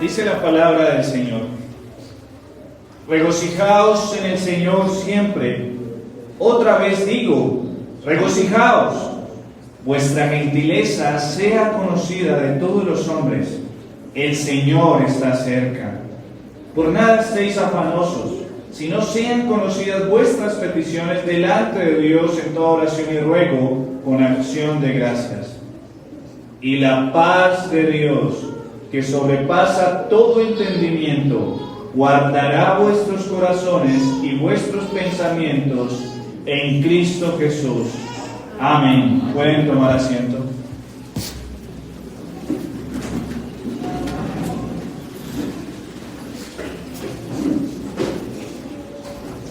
Dice la palabra del Señor: regocijaos en el Señor siempre. Otra vez digo, regocijaos. Vuestra gentileza sea conocida de todos los hombres. El Señor está cerca. Por nada estéis afanosos, sino sean conocidas vuestras peticiones delante de Dios en toda oración y ruego con acción de gracias. Y la paz de Dios, que sobrepasa todo entendimiento, guardará vuestros corazones y vuestros pensamientos en Cristo Jesús. Amén. Pueden tomar asiento.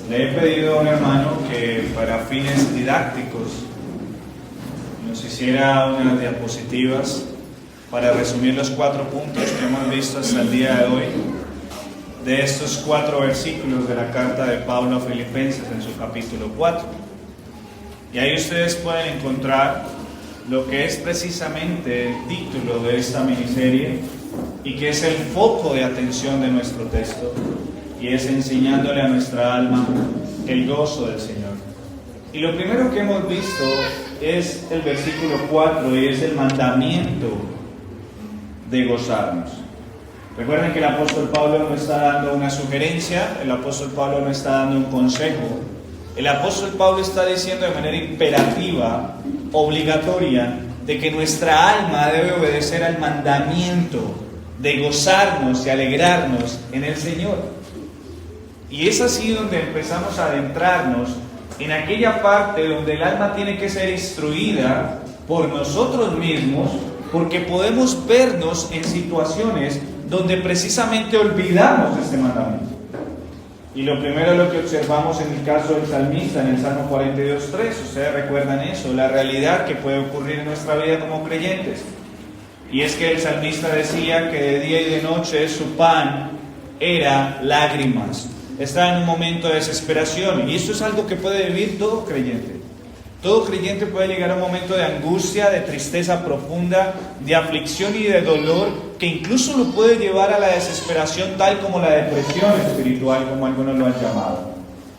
Le he pedido a un hermano que para fines didácticos nos hiciera unas diapositivas para resumir los 4 puntos que hemos visto hasta el día de hoy de estos 4 versículos de la carta de Pablo a Filipenses en su capítulo 4. Y ahí ustedes pueden encontrar lo que es precisamente el título de esta miniserie y que es el foco de atención de nuestro texto, y es enseñándole a nuestra alma el gozo del Señor. Y lo primero que hemos visto es el versículo 4, y es el mandamiento de gozarnos. Recuerden que el apóstol Pablo no está dando una sugerencia, el apóstol Pablo no está dando un consejo. El apóstol Pablo está diciendo de manera imperativa, obligatoria, de que nuestra alma debe obedecer al mandamiento de gozarnos y alegrarnos en el Señor. Y es así donde empezamos a adentrarnos en aquella parte donde el alma tiene que ser instruida por nosotros mismos, porque podemos vernos en situaciones donde precisamente olvidamos este mandamiento. Y lo primero lo que observamos en el caso del salmista, en el Salmo 42:3, ustedes recuerdan eso, la realidad que puede ocurrir en nuestra vida como creyentes. Y es que el salmista decía que de día y de noche su pan era lágrimas. Está en un momento de desesperación, y esto es algo que puede vivir todo creyente. Todo creyente puede llegar a un momento de angustia, de tristeza profunda, de aflicción y de dolor, que incluso lo puede llevar a la desesperación, tal como la depresión espiritual, como algunos lo han llamado.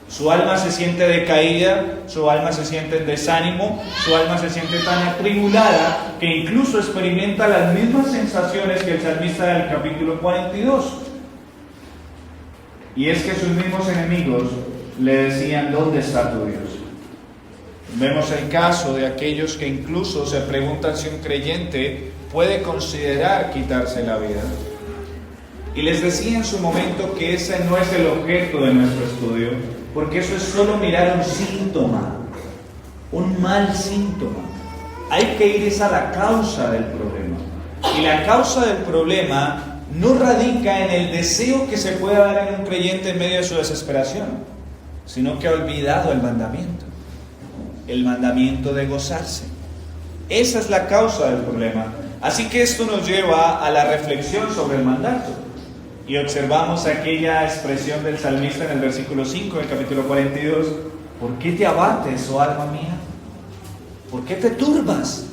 Su alma se siente decaída, su alma se siente en desánimo, su alma se siente tan atribulada que incluso experimenta las mismas sensaciones que el salmista del capítulo 42. Y es que sus mismos enemigos le decían: ¿dónde está tu Dios? Vemos el caso de aquellos que incluso se preguntan si un creyente puede considerar quitarse la vida. Y les decía en su momento que ese no es el objeto de nuestro estudio, porque eso es solo mirar un síntoma, un mal síntoma. Hay que ir a la causa del problema. Y la causa del problema no radica en el deseo que se pueda dar en un creyente en medio de su desesperación, sino que ha olvidado el mandamiento de gozarse. Esa es la causa del problema. Así que esto nos lleva a la reflexión sobre el mandato. Y observamos aquella expresión del salmista en el versículo 5 del capítulo 42. ¿Por qué te abates, oh alma mía? ¿Por qué te turbas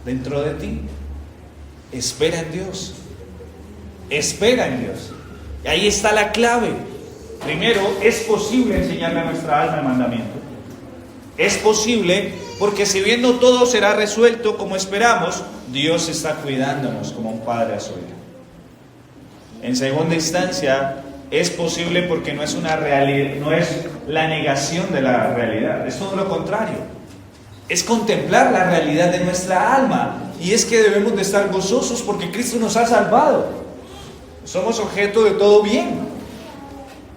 dentro de ti? Espera en Dios. Espera en Dios. Y ahí está la clave. Primero, es posible enseñarle a nuestra alma el mandamiento. Es posible porque si bien no todo será resuelto como esperamos, Dios está cuidándonos como un padre a su hijo. En segunda instancia, es posible porque no es una realidad, no es la negación de la realidad, es todo lo contrario. Es contemplar la realidad de nuestra alma, y es que debemos de estar gozosos porque Cristo nos ha salvado. Somos objeto de todo bien.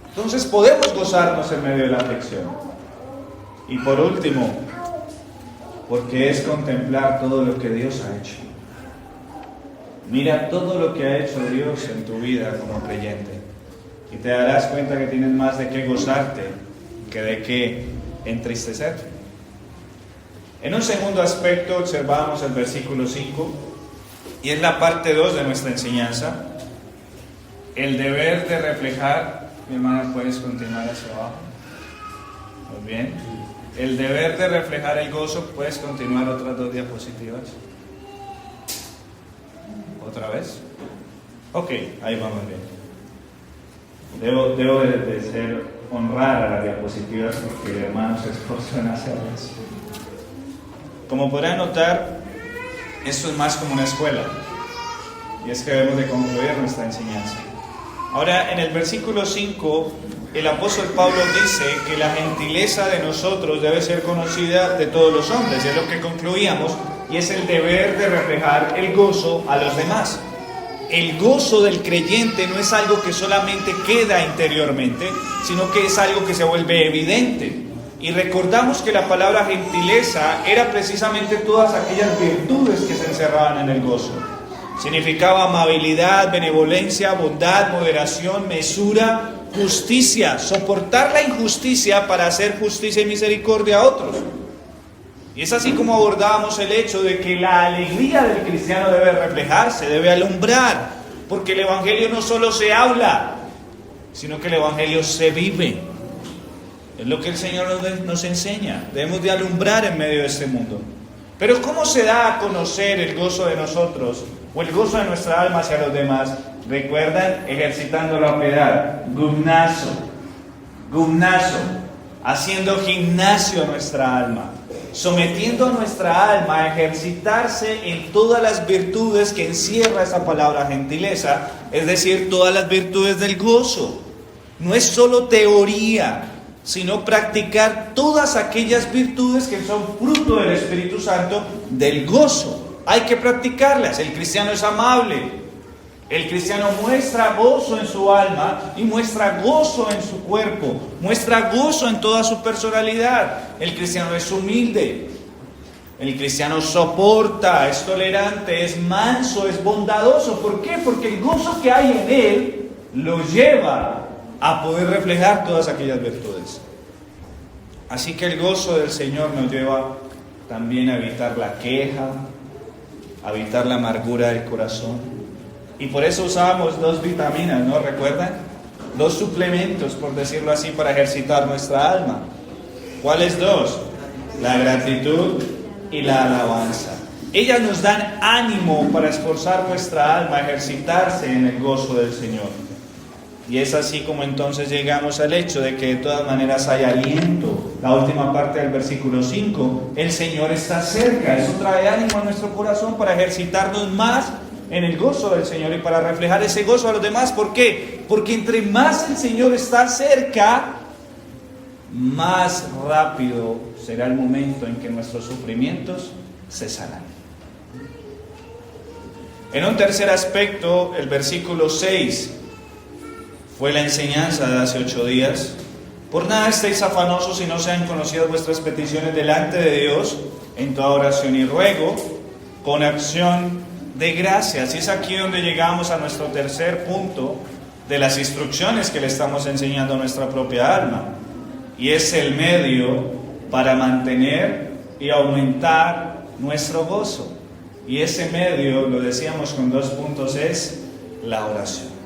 Entonces podemos gozarnos en medio de la aflicción. Y por último, porque es contemplar todo lo que Dios ha hecho. Mira todo lo que ha hecho Dios en tu vida como creyente, y te darás cuenta que tienes más de qué gozarte que de qué entristecerte. En un segundo aspecto observamos el versículo 5, y es la parte 2 de nuestra enseñanza. El deber de reflejar, mi hermana, puedes continuar hacia abajo. Muy bien. El deber de reflejar el gozo, puedes continuar otras 2 diapositivas. Otra vez. Ok, ahí vamos bien. Debo de ser honrar a las diapositivas porque el hermano se esforzó en hacerlas. Como podrán notar, esto es más como una escuela. Y es que debemos de concluir nuestra enseñanza. Ahora, en el versículo 5, el apóstol Pablo dice que la gentileza de nosotros debe ser conocida de todos los hombres. Y es lo que concluíamos, y es el deber de reflejar el gozo a los demás. El gozo del creyente no es algo que solamente queda interiormente, sino que es algo que se vuelve evidente. Y recordamos que la palabra gentileza era precisamente todas aquellas virtudes que se encerraban en el gozo. Significaba amabilidad, benevolencia, bondad, moderación, mesura, justicia, soportar la injusticia para hacer justicia y misericordia a otros. Y es así como abordábamos el hecho de que la alegría del cristiano debe reflejarse, debe alumbrar, porque el evangelio no solo se habla, sino que el evangelio se vive. Es lo que el Señor nos enseña. Debemos de alumbrar en medio de este mundo. Pero ¿cómo se da a conocer el gozo de nosotros o el gozo de nuestra alma hacia los demás? ¿Recuerdan? Ejercitando la piedad. Gumnazo. Haciendo gimnasio a nuestra alma. Sometiendo a nuestra alma a ejercitarse en todas las virtudes que encierra esa palabra gentileza. Es decir, todas las virtudes del gozo. No es solo teoría, sino practicar todas aquellas virtudes que son fruto del Espíritu Santo, del gozo. Hay que practicarlas. El cristiano es amable. El cristiano muestra gozo en su alma y muestra gozo en su cuerpo. Muestra gozo en toda su personalidad. El cristiano es humilde. El cristiano soporta, es tolerante, es manso, es bondadoso. ¿Por qué? Porque el gozo que hay en él lo lleva a poder reflejar todas aquellas virtudes. Así que el gozo del Señor nos lleva también a evitar la queja, a evitar la amargura del corazón. Y por eso usábamos 2 vitaminas, ¿no? ¿Recuerdan? 2 suplementos, por decirlo así, para ejercitar nuestra alma. ¿Cuáles 2? La gratitud y la alabanza. Ellas nos dan ánimo para esforzar nuestra alma a ejercitarse en el gozo del Señor. Y es así como entonces llegamos al hecho de que de todas maneras hay aliento. La última parte del versículo 5, el Señor está cerca. Eso trae ánimo a nuestro corazón para ejercitarnos más en el gozo del Señor y para reflejar ese gozo a los demás. ¿Por qué? Porque entre más el Señor está cerca, más rápido será el momento en que nuestros sufrimientos cesarán. En un tercer aspecto, el versículo 6 fue la enseñanza de hace 8 días. Por nada estéis afanosos y no sean conocidas vuestras peticiones delante de Dios en toda oración y ruego, con acción de gracias. Y es aquí donde llegamos a nuestro tercer punto de las instrucciones que le estamos enseñando a nuestra propia alma. Y es el medio para mantener y aumentar nuestro gozo. Y ese medio, lo decíamos con 2 puntos, es la oración.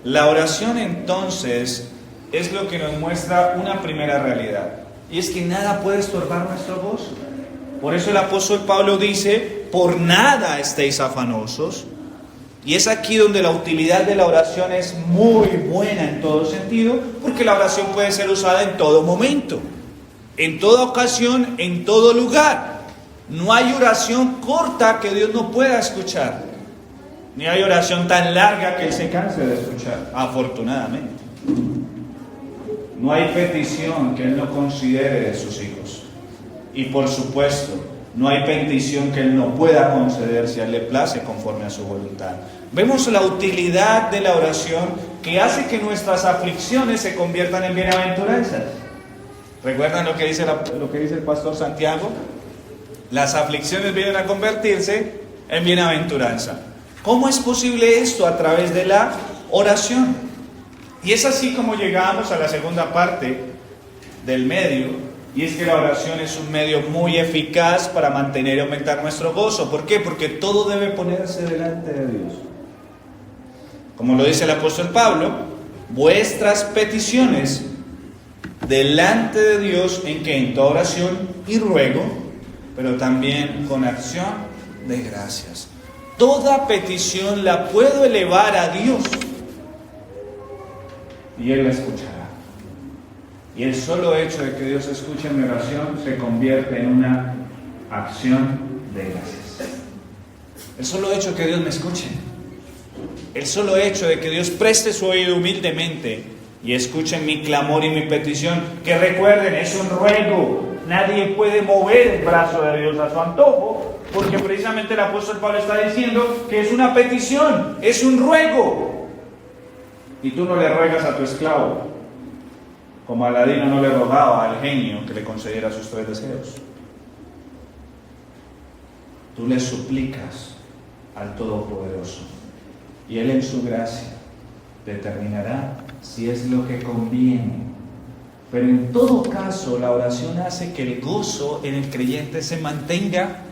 La oración entonces es lo que nos muestra una primera realidad. Y es que nada puede estorbar nuestro gozo. Por eso el apóstol Pablo dice, por nada estéis afanosos. Y es aquí donde la utilidad de la oración es muy buena en todo sentido, porque la oración puede ser usada en todo momento, en toda ocasión, en todo lugar. No hay oración corta que Dios no pueda escuchar, ni hay oración tan larga que Él se canse de escuchar, afortunadamente. No hay petición que Él no considere de sus hijos. Y por supuesto, no hay petición que Él no pueda conceder si a Él le place conforme a su voluntad. Vemos la utilidad de la oración que hace que nuestras aflicciones se conviertan en bienaventuranzas. ¿Recuerdan lo que dice el pastor Santiago? Las aflicciones vienen a convertirse en bienaventuranza. ¿Cómo es posible esto? A través de la oración. Y es así como llegamos a la segunda parte del medio. Y es que la oración es un medio muy eficaz para mantener y aumentar nuestro gozo. ¿Por qué? Porque todo debe ponerse delante de Dios. Como lo dice el apóstol Pablo, vuestras peticiones delante de Dios, ¿en qué? En toda oración y ruego, pero también con acción de gracias. toda petición la puedo elevar a Dios y Él la escuchará. Y el solo hecho de que Dios escuche mi oración se convierte en una acción de gracias. El solo hecho de que Dios me escuche, el solo hecho de que Dios preste su oído humildemente y escuche mi clamor y mi petición, que recuerden, es un ruego. Nadie puede mover el brazo de Dios a su antojo, porque precisamente el apóstol Pablo está diciendo que es una petición, es un ruego. Y tú no le ruegas a tu esclavo, como Aladino no le rogaba al genio que le concediera sus 3 deseos. Tú le suplicas al Todopoderoso, y Él en su gracia determinará si es lo que conviene. Pero en todo caso, la oración hace que el gozo en el creyente se mantenga,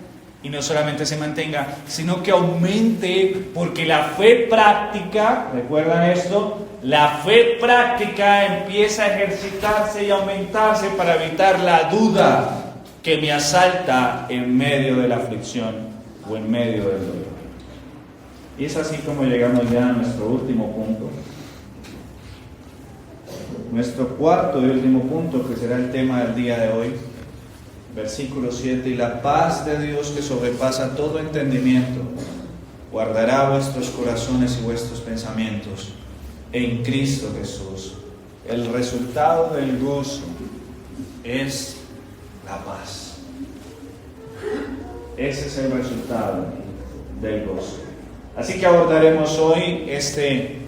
y no solamente se mantenga, sino que aumente, porque la fe práctica, ¿recuerdan esto? La fe práctica empieza a ejercitarse y aumentarse para evitar la duda que me asalta en medio de la aflicción o en medio del dolor. Y es así como llegamos ya a nuestro último punto. Nuestro cuarto y último punto, que será el tema del día de hoy. Versículo 7: y la paz de Dios, que sobrepasa todo entendimiento, guardará vuestros corazones y vuestros pensamientos en Cristo Jesús. El resultado del gozo es la paz. Ese es el resultado del gozo. Así que abordaremos hoy este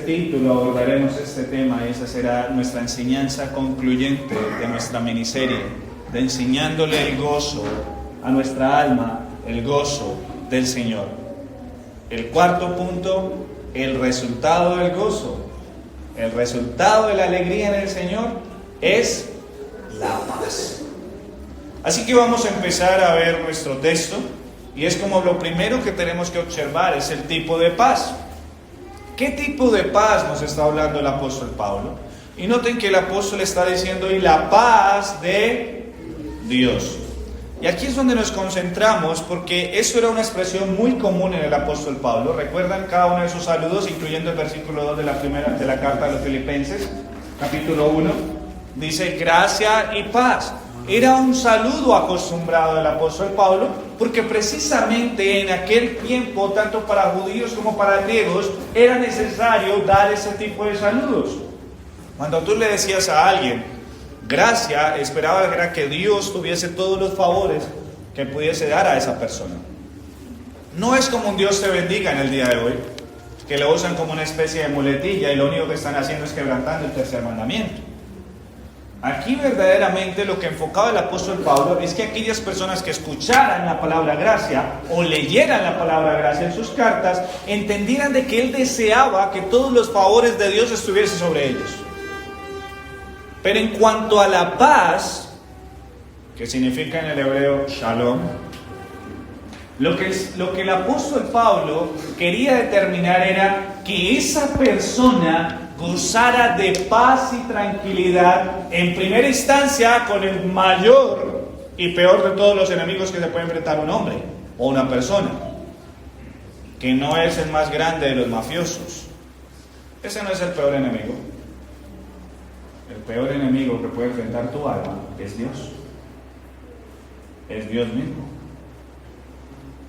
título, abordaremos este tema, y esa será nuestra enseñanza concluyente de nuestra miniserie, de enseñándole el gozo a nuestra alma, el gozo del Señor. El cuarto punto: el resultado del gozo, el resultado de la alegría en el Señor es la paz. Así que vamos a empezar a ver nuestro texto, y es como lo primero que tenemos que observar, es el tipo de paz. ¿Qué tipo de paz nos está hablando el apóstol Pablo? Y noten que el apóstol está diciendo, y la paz de Dios. Y aquí es donde nos concentramos, porque eso era una expresión muy común en el apóstol Pablo. ¿Recuerdan cada uno de sus saludos, incluyendo el versículo 2 de la carta a los Filipenses, capítulo 1? Dice, gracia y paz. Era un saludo acostumbrado del apóstol Pablo, porque precisamente en aquel tiempo, tanto para judíos como para griegos, era necesario dar ese tipo de saludos. Cuando tú le decías a alguien gracia, esperaba que Dios tuviese todos los favores que pudiese dar a esa persona. No es como un Dios te bendiga en el día de hoy, que lo usan como una especie de muletilla y lo único que están haciendo es quebrantando el tercer mandamiento. Aquí verdaderamente lo que enfocaba el apóstol Pablo es que aquellas personas que escucharan la palabra gracia o leyeran la palabra gracia en sus cartas, entendieran de que él deseaba que todos los favores de Dios estuviesen sobre ellos. Pero en cuanto a la paz, que significa en el hebreo shalom, lo que el apóstol Pablo quería determinar era que esa persona gozara de paz y tranquilidad, en primera instancia con el mayor y peor de todos los enemigos que se puede enfrentar un hombre o una persona, que no es el más grande de los mafiosos. Ese no es el peor enemigo. El peor enemigo que puede enfrentar tu alma es Dios. Es Dios mismo.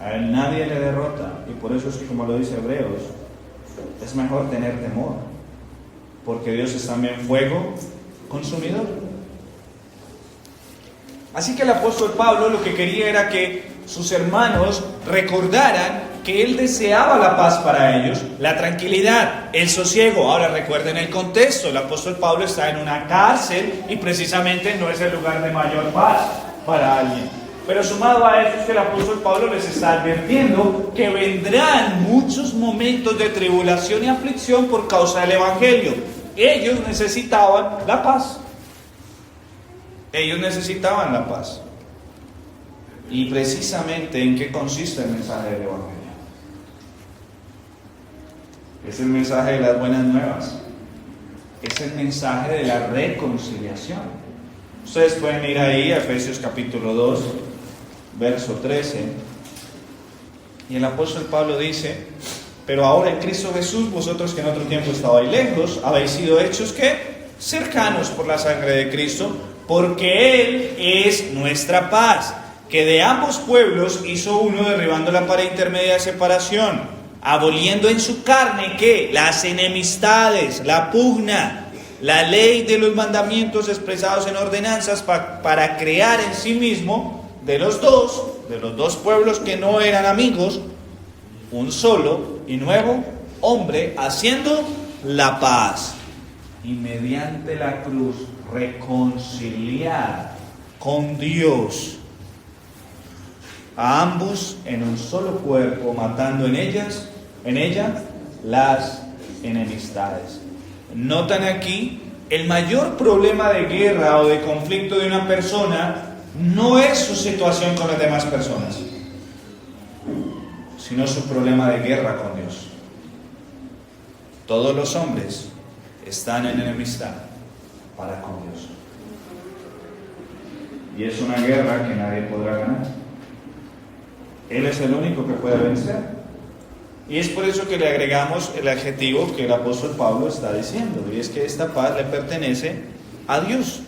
A él nadie le derrota, y por eso es que, como lo dice Hebreos, es mejor tener temor, porque Dios es también fuego consumidor. Así que el apóstol Pablo lo que quería era que sus hermanos recordaran que él deseaba la paz para ellos, la tranquilidad, el sosiego. Ahora recuerden el contexto: el apóstol Pablo está en una cárcel y precisamente no es el lugar de mayor paz para alguien. Pero sumado a eso es que el apóstol Pablo les está advirtiendo que vendrán muchos momentos de tribulación y aflicción por causa del evangelio. Ellos necesitaban la paz. Ellos necesitaban la paz. Y precisamente, ¿en qué consiste el mensaje del evangelio? Es el mensaje de las buenas nuevas. Es el mensaje de la reconciliación. Ustedes pueden ir ahí a Efesios capítulo 2, verso 13. Y el apóstol Pablo dice: pero ahora en Cristo Jesús, vosotros que en otro tiempo estabais lejos, habéis sido hechos ¿qué? Cercanos por la sangre de Cristo, porque Él es nuestra paz, que de ambos pueblos hizo uno, derribando la pared intermedia de separación, aboliendo en su carne ¿qué? Las enemistades, la pugna, la ley de los mandamientos expresados en ordenanzas, para crear en sí mismo de los dos pueblos que no eran amigos, un solo y nuevo hombre, haciendo la paz, y mediante la cruz reconciliar con Dios a ambos en un solo cuerpo, matando en ella las enemistades. Notan aquí, el mayor problema de guerra o de conflicto de una persona no es su situación con las demás personas, sino su problema de guerra con Dios. Todos los hombres están en enemistad para con Dios. Y es una guerra que nadie podrá ganar. Él es el único que puede vencer. Y es por eso que le agregamos el adjetivo que el apóstol Pablo está diciendo, y es que esta paz le pertenece a Dios.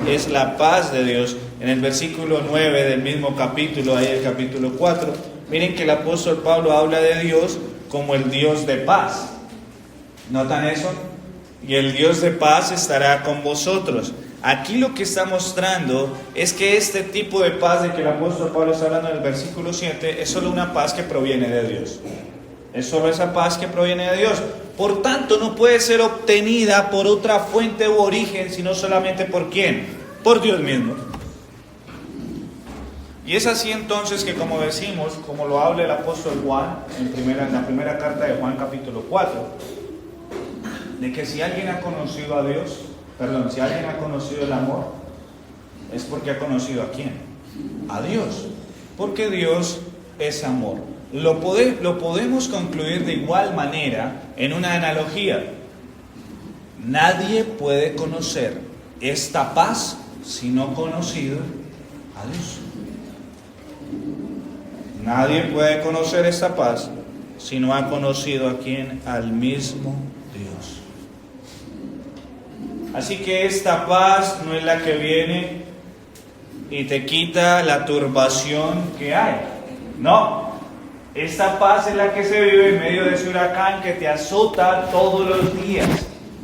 Es la paz de Dios. En el versículo 9 del mismo capítulo, ahí el capítulo 4, miren que el apóstol Pablo habla de Dios como el Dios de paz. ¿Notan eso? Y el Dios de paz estará con vosotros. Aquí lo que está mostrando es que este tipo de paz de que el apóstol Pablo está hablando en el versículo 7 es solo una paz que proviene de Dios. Es solo esa paz que proviene de Dios. Por tanto, no puede ser obtenida por otra fuente u origen, sino solamente por ¿quién? Por Dios mismo. Y es así entonces que, como decimos, como lo habla el apóstol Juan en la primera carta de Juan capítulo 4, de que si alguien ha conocido a Dios, si alguien ha conocido el amor, es porque ha conocido ¿a quién? A Dios. Porque Dios es amor. Lo podemos concluir de igual manera en una analogía. Nadie puede conocer esta paz si no ha conocido a Dios. Nadie puede conocer esta paz si no ha conocido a quién, al mismo Dios. Así que esta paz no es la que viene y te quita la turbación que hay. No, esta paz es la que se vive en medio de ese huracán que te azota todos los días.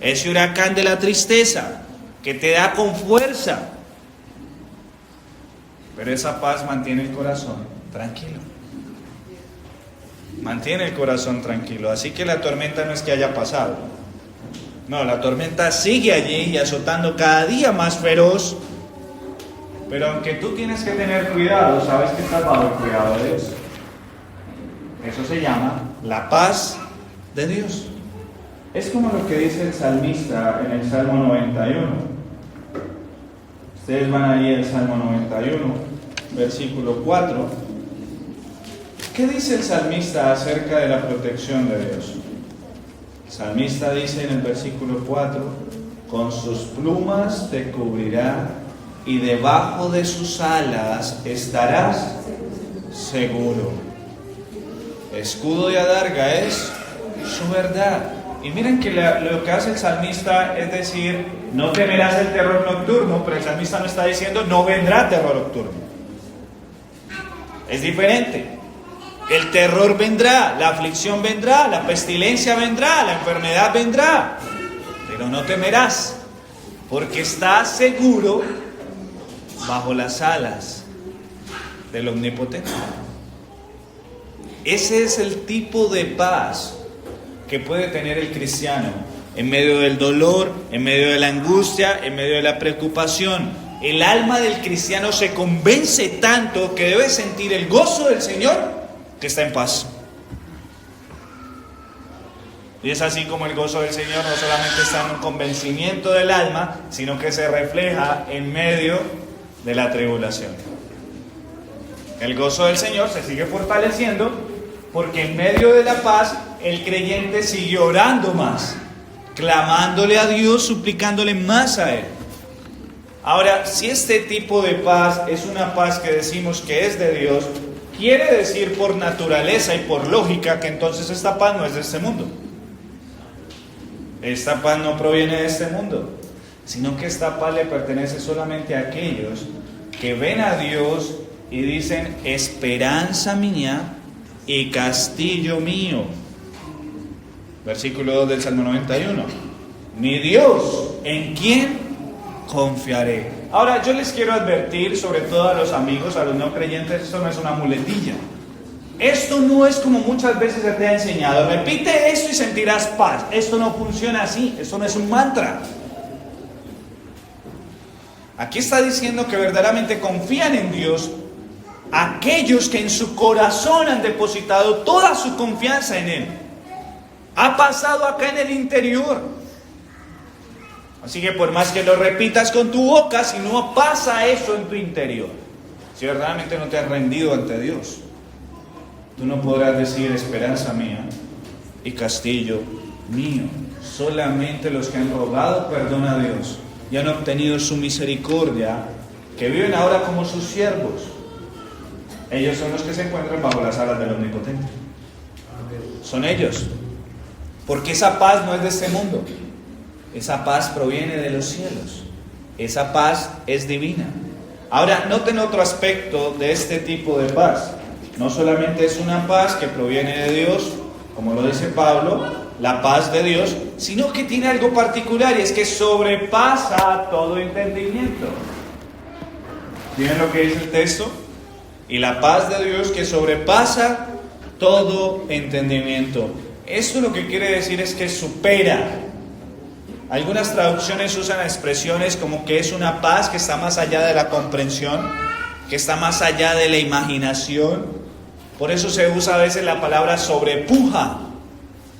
Ese huracán de la tristeza que te da con fuerza. Pero esa paz mantiene el corazón tranquilo. Mantiene el corazón tranquilo. Así que la tormenta no es que haya pasado. No, la tormenta sigue allí y azotando cada día más feroz. Pero aunque tú tienes que tener cuidado, sabes que estás bajo el cuidado de Dios. Eso se llama la paz de Dios. Es como lo que dice el salmista en el Salmo 91. Ustedes van ahí al Salmo 91, versículo 4. ¿Qué dice el salmista acerca de la protección de Dios? El salmista dice en el versículo 4: con sus plumas te cubrirá y debajo de sus alas estarás seguro. Escudo y adarga es su verdad. Y miren que lo que hace el salmista es decir, no temerás el terror nocturno, pero el salmista no está diciendo no vendrá terror nocturno. Es diferente. El terror vendrá, la aflicción vendrá, la pestilencia vendrá, la enfermedad vendrá, pero no temerás, porque estás seguro bajo las alas del Omnipotente. Ese es el tipo de paz que puede tener el cristiano en medio del dolor, en medio de la angustia, en medio de la preocupación. El alma del cristiano se convence tanto que debe sentir el gozo del Señor que está en paz. Y es así como el gozo del Señor no solamente está en un convencimiento del alma, sino que se refleja en medio de la tribulación. El gozo del Señor se sigue fortaleciendo porque en medio de la paz el creyente sigue orando más, clamándole a Dios, suplicándole más a Él. Ahora, si este tipo de paz es una paz que decimos que es de Dios, quiere decir por naturaleza y por lógica que entonces esta paz no es de este mundo. Esta paz no proviene de este mundo, sino que esta paz le pertenece solamente a aquellos que ven a Dios y dicen: esperanza mía y castillo mío. Versículo 2 del Salmo 91. Mi Dios, ¿en quién confiaré? Ahora, yo les quiero advertir, sobre todo a los amigos, a los no creyentes, esto no es una muletilla. Esto no es como muchas veces se te ha enseñado: repite esto y sentirás paz. Esto no funciona así, esto no es un mantra. Aquí está diciendo que verdaderamente confían en Dios aquellos que en su corazón han depositado toda su confianza en Él. Ha pasado acá en el interior. Así que por más que lo repitas con tu boca, si no pasa eso en tu interior, si verdaderamente no te has rendido ante Dios, tú no podrás decir esperanza mía y castillo mío. Solamente los que han rogado perdón a Dios y han obtenido su misericordia, que viven ahora como sus siervos, ellos son los que se encuentran bajo las alas del Omnipotente. Son ellos. Porque esa paz no es de este mundo. Esa paz proviene de los cielos. Esa paz es divina. Ahora, noten otro aspecto de este tipo de paz. No solamente es una paz que proviene de Dios, como lo dice Pablo, la paz de Dios, sino que tiene algo particular, y es que sobrepasa todo entendimiento. ¿Tienen lo que dice el texto? Y la paz de Dios que sobrepasa todo entendimiento. Esto lo que quiere decir es que supera. Algunas traducciones usan expresiones como que es una paz que está más allá de la comprensión, que está más allá de la imaginación. Por eso se usa a veces la palabra sobrepuja.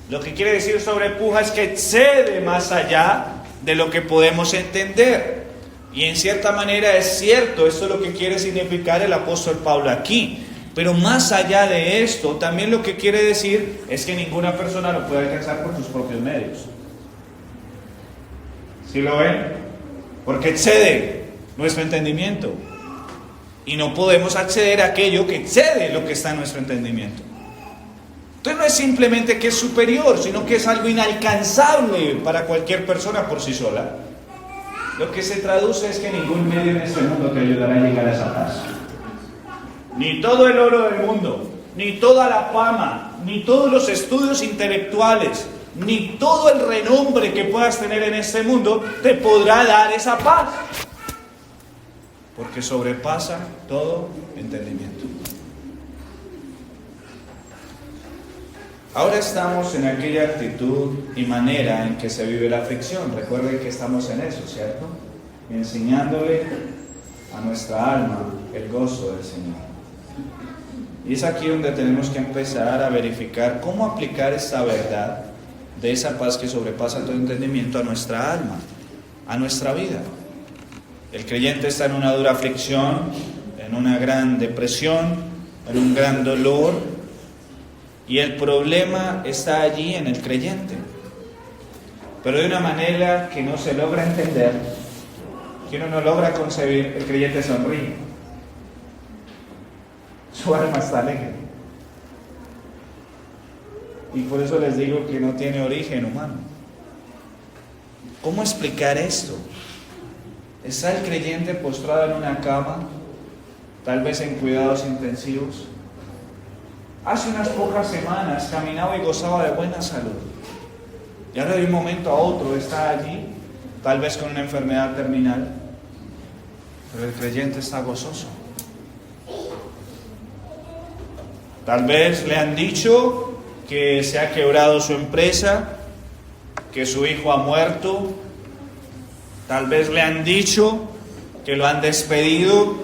Lo que quiere decir sobrepuja es que excede más allá de lo que podemos entender. Y en cierta manera es cierto, esto es lo que quiere significar el apóstol Pablo aquí. Pero más allá de esto, también lo que quiere decir es que ninguna persona lo puede alcanzar por sus propios medios. ¿Sí lo ven? Porque excede nuestro entendimiento. Y no podemos acceder a aquello que excede lo que está en nuestro entendimiento. Entonces no es simplemente que es superior, sino que es algo inalcanzable para cualquier persona por sí sola. Lo que se traduce es que ningún medio en este mundo te ayudará a llegar a esa paz. Ni todo el oro del mundo, ni toda la fama, ni todos los estudios intelectuales, ni todo el renombre que puedas tener en este mundo te podrá dar esa paz. Porque sobrepasa todo entendimiento. Ahora estamos en aquella actitud y manera en que se vive la aflicción. Recuerden que estamos en eso, ¿cierto? Enseñándole a nuestra alma el gozo del Señor. Y es aquí donde tenemos que empezar a verificar cómo aplicar esta verdad de esa paz que sobrepasa todo entendimiento a nuestra alma, a nuestra vida. El creyente está en una dura aflicción, en una gran depresión, en un gran dolor, y el problema está allí en el creyente, pero de una manera que no se logra entender, que uno no logra concebir. El creyente sonríe, su alma está alegre, y por eso les digo que no tiene origen humano. ¿Cómo explicar esto? Está el creyente postrado en una cama, tal vez en cuidados intensivos. Hace unas pocas semanas caminaba y gozaba de buena salud. Y ahora de un momento a otro está allí, tal vez con una enfermedad terminal. Pero el creyente está gozoso. Tal vez le han dicho que se ha quebrado su empresa, que su hijo ha muerto. Tal vez le han dicho que lo han despedido,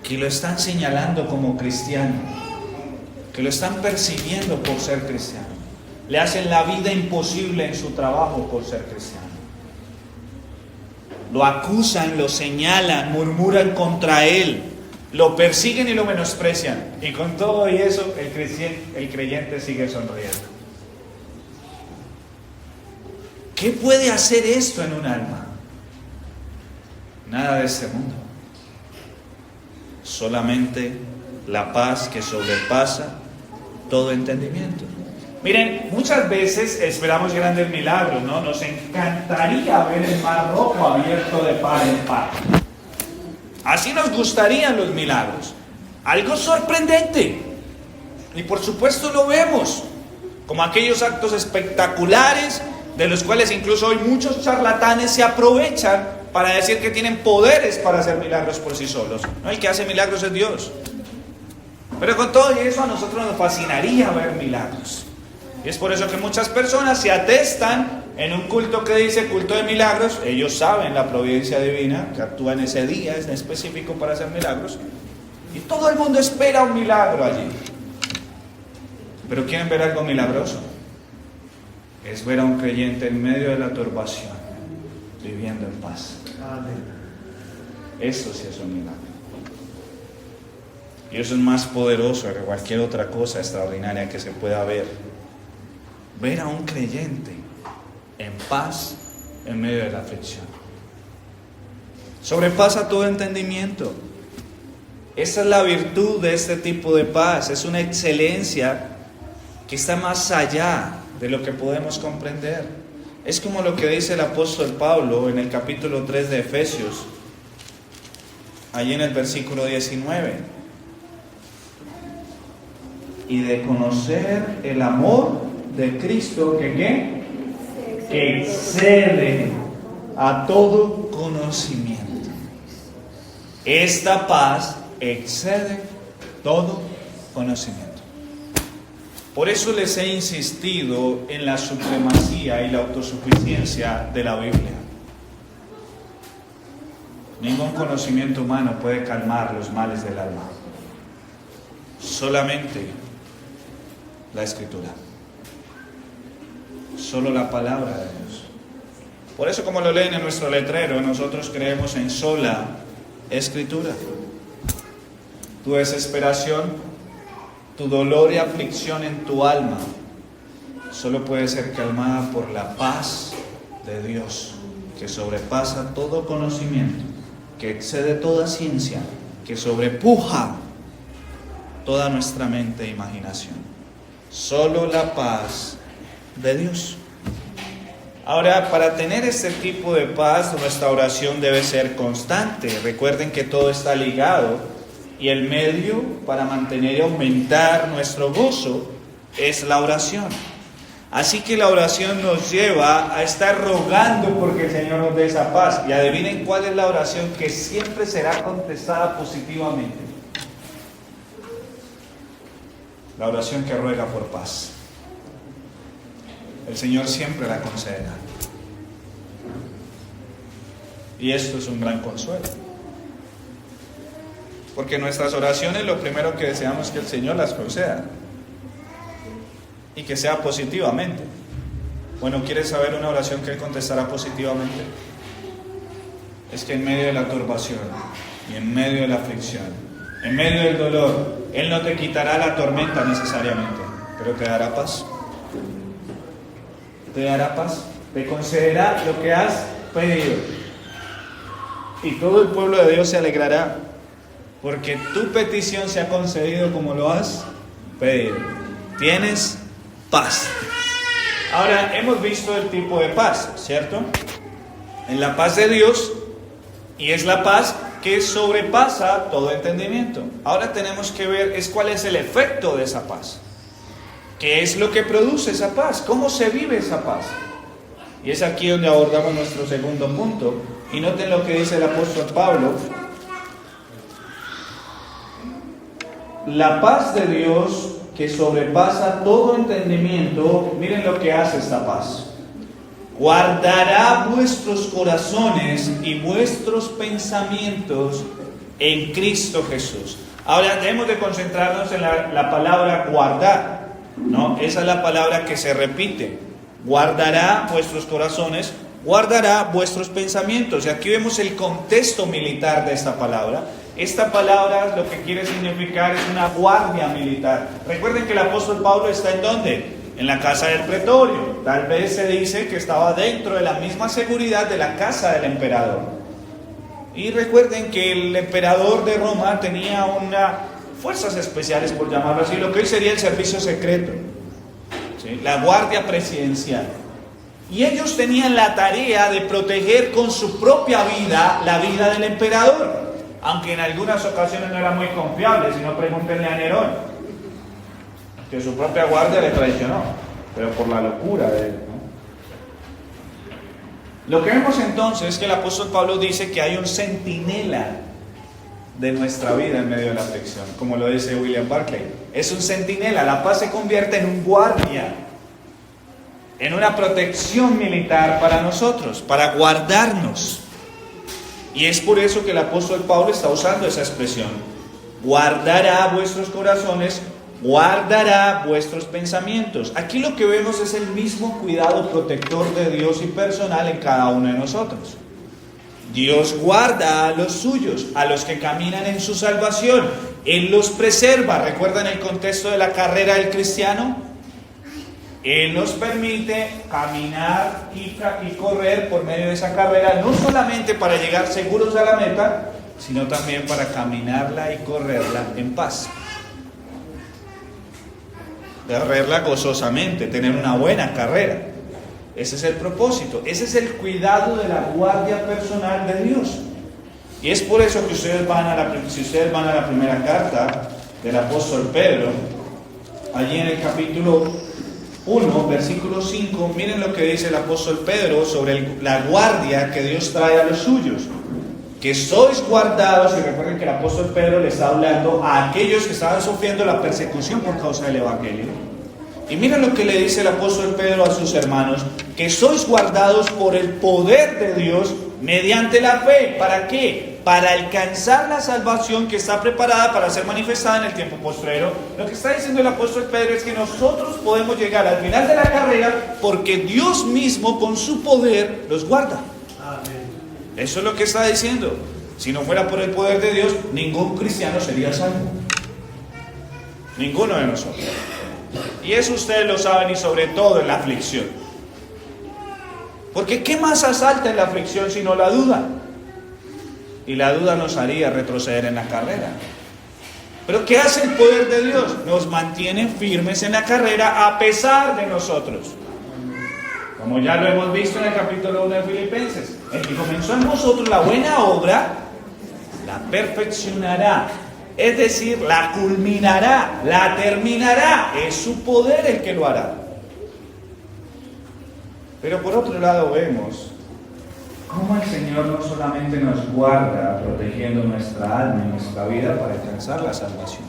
que lo están señalando como cristiano, que lo están persiguiendo por ser cristiano. Le hacen la vida imposible en su trabajo por ser cristiano. Lo acusan, lo señalan, murmuran contra él, lo persiguen y lo menosprecian. Y con todo y eso, el creyente sigue sonriendo. ¿Qué puede hacer esto en un alma? Nada de este mundo. Solamente la paz que sobrepasa todo entendimiento. Miren, muchas veces esperamos grandes milagros, ¿no? Nos encantaría ver el mar rojo abierto de par en par. Así nos gustarían los milagros. Algo sorprendente. Y por supuesto lo vemos, como aquellos actos espectaculares de los cuales incluso hoy muchos charlatanes se aprovechan para decir que tienen poderes para hacer milagros por sí solos. No, el que hace milagros es Dios. Pero con todo eso a nosotros nos fascinaría ver milagros. Y es por eso que muchas personas se atestan en un culto que dice culto de milagros. Ellos saben la providencia divina que actúa en ese día, es específico para hacer milagros. Y todo el mundo espera un milagro allí. Pero quieren ver algo milagroso. Es ver a un creyente en medio de la turbación, viviendo en paz. Amén. Eso sí es un milagro. Y eso es más poderoso que cualquier otra cosa extraordinaria que se pueda ver. Ver a un creyente en paz en medio de la aflicción. Sobrepasa todo entendimiento. Esa es la virtud de este tipo de paz. Es una excelencia que está más allá de lo que podemos comprender. Es como lo que dice el apóstol Pablo en el capítulo 3 de Efesios, allí en el versículo 19. Y de conocer el amor de Cristo que excede a todo conocimiento. Esta paz excede todo conocimiento. Por eso les he insistido en la supremacía y la autosuficiencia de la Biblia. Ningún conocimiento humano puede calmar los males del alma. Solamente la Escritura. Solo la palabra de Dios. Por eso, como lo leen en nuestro letrero, nosotros creemos en sola Escritura. Tu desesperación, tu dolor y aflicción en tu alma solo puede ser calmada por la paz de Dios, que sobrepasa todo conocimiento, que excede toda ciencia, que sobrepuja toda nuestra mente e imaginación. Solo la paz de Dios. Ahora, para tener este tipo de paz, nuestra oración debe ser constante. Recuerden que todo está ligado. Y el medio para mantener y aumentar nuestro gozo es la oración. Así que la oración nos lleva a estar rogando porque el Señor nos dé esa paz. Y adivinen cuál es la oración que siempre será contestada positivamente. La oración que ruega por paz. El Señor siempre la concederá. Y esto es un gran consuelo. Porque nuestras oraciones lo primero que deseamos es que el Señor las conceda. Y que sea positivamente. Bueno, ¿quieres saber una oración que Él contestará positivamente? Es que en medio de la turbación y en medio de la aflicción, en medio del dolor, Él no te quitará la tormenta necesariamente, pero te dará paz. Te dará paz. Te concederá lo que has pedido. Y todo el pueblo de Dios se alegrará. Porque tu petición se ha concedido como lo has pedido. Tienes paz. Ahora, hemos visto el tipo de paz, ¿cierto? En la paz de Dios, y es la paz que sobrepasa todo entendimiento. Ahora tenemos que ver cuál es el efecto de esa paz. ¿Qué es lo que produce esa paz? ¿Cómo se vive esa paz? Y es aquí donde abordamos nuestro segundo punto. Y noten lo que dice el apóstol Pablo. La paz de Dios que sobrepasa todo entendimiento, miren lo que hace esta paz. Guardará vuestros corazones y vuestros pensamientos en Cristo Jesús. Ahora debemos de concentrarnos en la palabra guardar, ¿no? Esa es la palabra que se repite. Guardará vuestros corazones, guardará vuestros pensamientos. Y aquí vemos el contexto militar de esta palabra. Esta palabra lo que quiere significar es una guardia militar. Recuerden que el apóstol Pablo está ¿en dónde? En la casa del pretorio. Tal vez se dice que estaba dentro de la misma seguridad de la casa del emperador. Y recuerden que el emperador de Roma tenía una fuerzas especiales, por llamarlo así, lo que hoy sería el servicio secreto, ¿sí? La guardia presidencial. Y ellos tenían la tarea de proteger con su propia vida la vida del emperador, aunque en algunas ocasiones no era muy confiable, si no pregúntenle a Nerón, que su propia guardia le traicionó, pero por la locura de él, ¿no? Lo que vemos entonces es que el apóstol Pablo dice que hay un centinela de nuestra vida en medio de la aflicción, como lo dice William Barclay. Es un centinela, la paz se convierte en un guardia, en una protección militar para nosotros, para guardarnos. Y es por eso que el apóstol Pablo está usando esa expresión: guardará vuestros corazones, guardará vuestros pensamientos. Aquí lo que vemos es el mismo cuidado protector de Dios y personal en cada uno de nosotros. Dios guarda a los suyos, a los que caminan en su salvación. Él los preserva. ¿Recuerdan el contexto de la carrera del cristiano? Él nos permite caminar y correr por medio de esa carrera, no solamente para llegar seguros a la meta, sino también para caminarla y correrla en paz. Correrla gozosamente, tener una buena carrera. Ese es el propósito, ese es el cuidado de la guardia personal de Dios. Y es por eso que si ustedes van a la primera carta del apóstol Pedro, allí en el capítulo 1, versículo 5, miren lo que dice el apóstol Pedro sobre la guardia que Dios trae a los suyos. Que sois guardados, y recuerden que el apóstol Pedro le está hablando a aquellos que estaban sufriendo la persecución por causa del evangelio. Y miren lo que le dice el apóstol Pedro a sus hermanos: que sois guardados por el poder de Dios mediante la fe. ¿Para qué? Para alcanzar la salvación que está preparada para ser manifestada en el tiempo postrero. Lo que está diciendo el apóstol Pedro es que nosotros podemos llegar al final de la carrera porque Dios mismo con su poder los guarda. Amén. Eso es lo que está diciendo. Si no fuera por el poder de Dios, ningún cristiano sería salvo. Ninguno de nosotros. Y eso ustedes lo saben, y sobre todo en la aflicción. Porque ¿qué más asalta en la aflicción sino la duda? Y la duda nos haría retroceder en la carrera. Pero ¿qué hace el poder de Dios? Nos mantiene firmes en la carrera a pesar de nosotros. Como ya lo hemos visto en el capítulo 1 de Filipenses: el que comenzó en vosotros la buena obra, la perfeccionará. Es decir, la culminará, la terminará. Es su poder el que lo hará. Pero por otro lado vemos cómo el Señor no solamente nos guarda protegiendo nuestra alma y nuestra vida para alcanzar la salvación,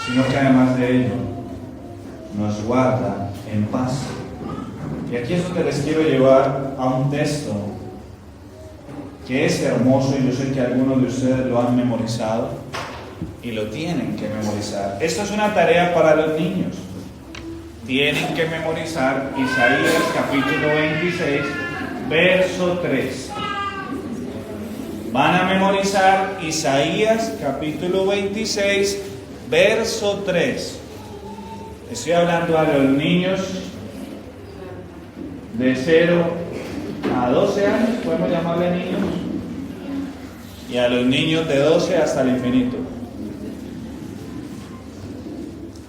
sino que además de ello nos guarda en paz. Y aquí es donde les quiero llevar a un texto que es hermoso, y yo sé que algunos de ustedes lo han memorizado y lo tienen que memorizar. Esto es una tarea para los niños. Tienen que memorizar Isaías capítulo 26, verso 3. Van a memorizar Isaías capítulo 26, verso 3. Estoy hablando a los niños de 0 a 12 años, podemos llamarle niños, y a los niños de 12 hasta el infinito.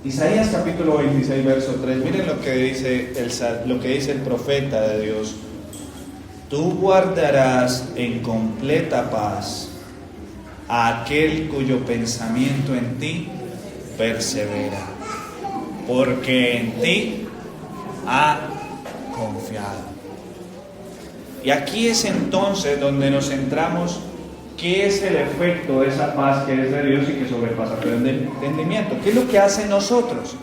Isaías capítulo 26, verso 3. Miren lo que dice el profeta de Dios: tú guardarás en completa paz a aquel cuyo pensamiento en ti persevera, porque en ti ha confiado. Y aquí es entonces donde nos centramos. ¿Qué es el efecto de esa paz que es de Dios y que sobrepasa todo entendimiento? ¿Qué es lo que hace en nosotros?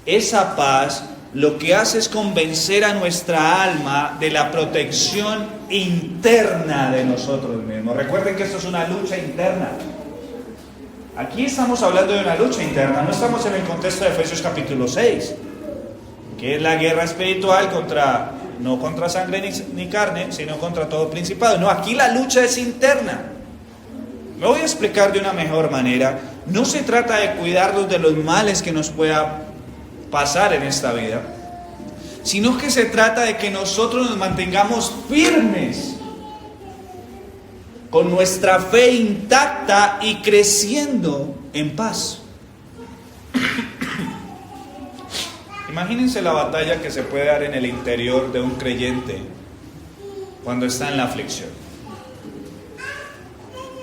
Esa paz lo que hace es convencer a nuestra alma de la protección interna de nosotros mismos. Recuerden que esto es una lucha interna. Aquí estamos hablando de una lucha interna, no estamos en el contexto de Efesios capítulo 6, que es la guerra espiritual no contra sangre ni carne, sino contra todo principado. No, aquí la lucha es interna. Me voy a explicar de una mejor manera. No se trata de cuidarnos de los males que nos pueda pasar en esta vida, sino que se trata de que nosotros nos mantengamos firmes, con nuestra fe intacta y creciendo en paz. Imagínense la batalla que se puede dar en el interior de un creyente cuando está en la aflicción.